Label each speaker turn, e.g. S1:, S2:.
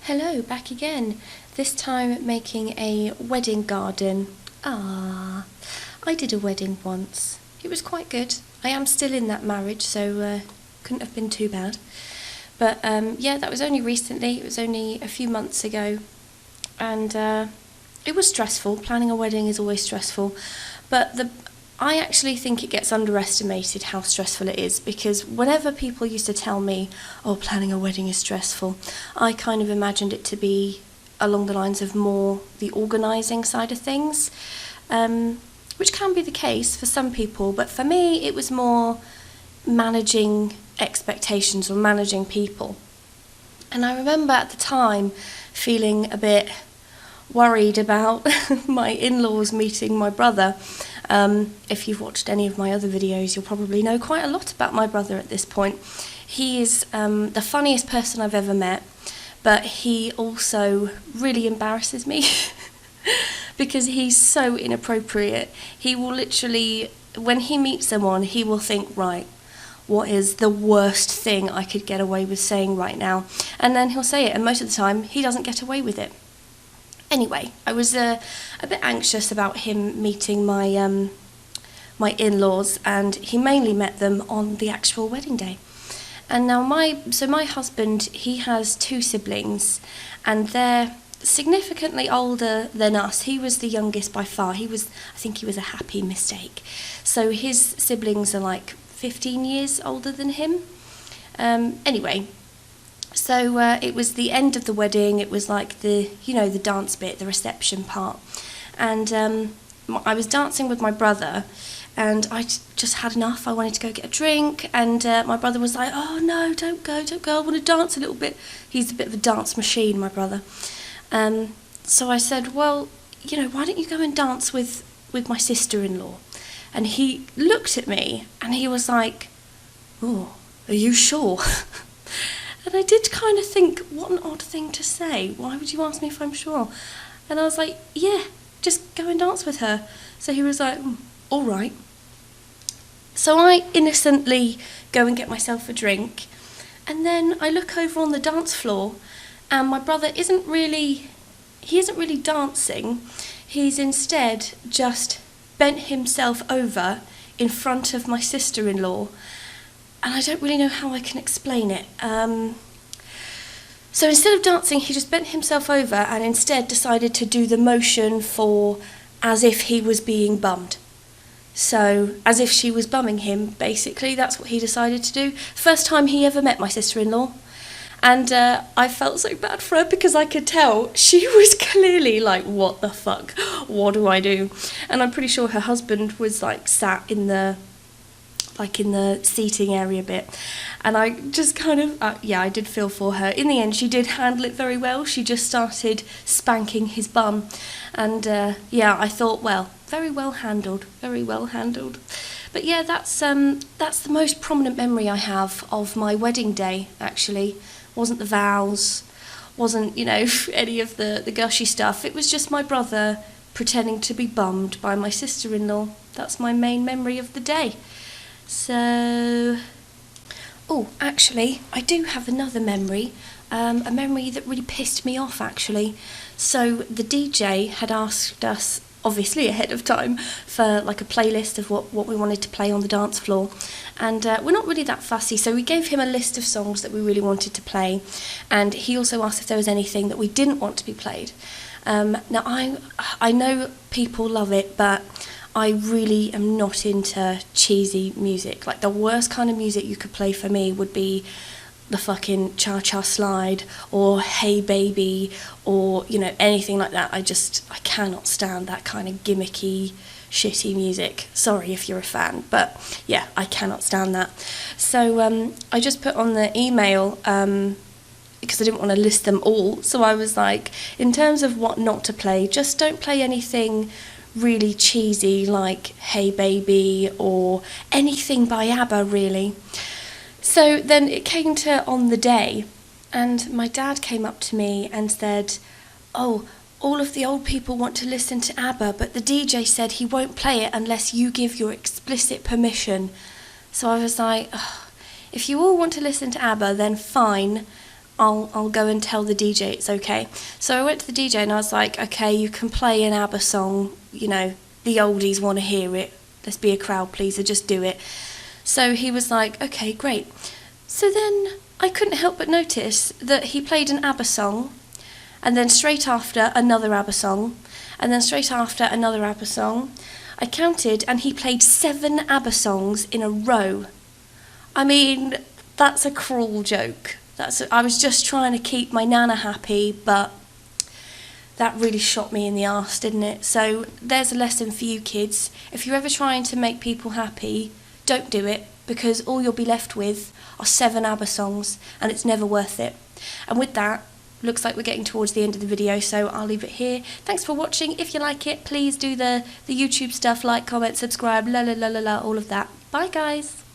S1: Hello, back again. This time making a wedding garden. I did a wedding once. It was quite good. I am still in that marriage, so couldn't have been too bad. But yeah, that was only recently. It was only a few months ago. And it was stressful. Planning a wedding is always stressful. But I actually think it gets underestimated how stressful it is, because whenever people used to tell me, oh, planning a wedding is stressful, I kind of imagined it to be along the lines of more the organising side of things, which can be the case for some people, but for me it was more managing expectations or managing people. And I remember at the time feeling a bit worried about my in-laws meeting my brother. If you've watched any of my other videos, you'll probably know quite a lot about my brother at this point. He is the funniest person I've ever met, but he also really embarrasses me because he's so inappropriate. He will literally, when he meets someone, he will think, right, what is the worst thing I could get away with saying right now? And then he'll say it, and most of the time he doesn't get away with it. Anyway, I was a bit anxious about him meeting my my in-laws, and he mainly met them on the actual wedding day. And now my husband, he has two siblings, and they're significantly older than us. He was the youngest by far. I think he was a happy mistake. So his siblings are like 15 years older than him. Anyway. So it was the end of the wedding. It was like the dance bit, the reception part. And I was dancing with my brother, and I just had enough. I wanted to go get a drink, and my brother was like, oh no, don't go, I want to dance a little bit. He's a bit of a dance machine, my brother. So I said, well, why don't you go and dance with my sister-in-law? And he looked at me, and he was like, oh, are you sure? And I did kind of think, what an odd thing to say. Why would you ask me if I'm sure? And I was like, yeah, just go and dance with her. So he was like, all right. So I innocently go and get myself a drink. And then I look over on the dance floor, and my brother isn't really dancing. He's instead just bent himself over in front of my sister-in-law. And I don't really know how I can explain it. So instead of dancing, he just bent himself over and instead decided to do the motion for as if he was being bummed. So as if she was bumming him, basically. That's what he decided to do. First time he ever met my sister-in-law. And I felt so bad for her because I could tell she was clearly like, what the fuck? What do I do? And I'm pretty sure her husband was like sat in the seating area bit, and I just kind of I did feel for her. In the end, she did handle it very well. She just started spanking his bum, and I thought, well, very well handled. But yeah, that's the most prominent memory I have of my wedding day. Actually, wasn't the vows, wasn't any of the gushy stuff. It was just my brother pretending to be bummed by my sister-in-law. That's my main memory of the day. So, actually, I do have another memory, a memory that really pissed me off, actually. So the DJ had asked us, obviously ahead of time, for like a playlist of what we wanted to play on the dance floor. And we're not really that fussy, so we gave him a list of songs that we really wanted to play. And he also asked if there was anything that we didn't want to be played. Now, I know people love it, but I really am not into cheesy music. Like, the worst kind of music you could play for me would be the fucking Cha-Cha Slide or Hey Baby or, anything like that. I cannot stand that kind of gimmicky, shitty music. Sorry if you're a fan, but yeah, I cannot stand that. So I just put on the email, because I didn't want to list them all, so I was like, in terms of what not to play, just don't play anything really cheesy like Hey Baby or anything by ABBA, really. So then it came to on the day, and my dad came up to me and said, oh, all of the old people want to listen to ABBA, but the DJ said he won't play it unless you give your explicit permission. So I was like, if you all want to listen to ABBA, then fine, I'll go and tell the DJ it's okay. So I went to the DJ and I was like, okay, you can play an ABBA song, you know, the oldies want to hear it. Let's be a crowd pleaser, just do it. So he was like, okay, great. So then I couldn't help but notice that he played an ABBA song, and then straight after another ABBA song, and then straight after another ABBA song. I counted and he played 7 ABBA songs in a row. I mean, that's a cruel joke. I was just trying to keep my nana happy, but that really shot me in the arse, didn't it? So there's a lesson for you kids. If you're ever trying to make people happy, don't do it, because all you'll be left with are 7 ABBA songs, and it's never worth it. And with that, looks like we're getting towards the end of the video, so I'll leave it here. Thanks for watching. If you like it, please do the YouTube stuff, like, comment, subscribe, all of that. Bye guys.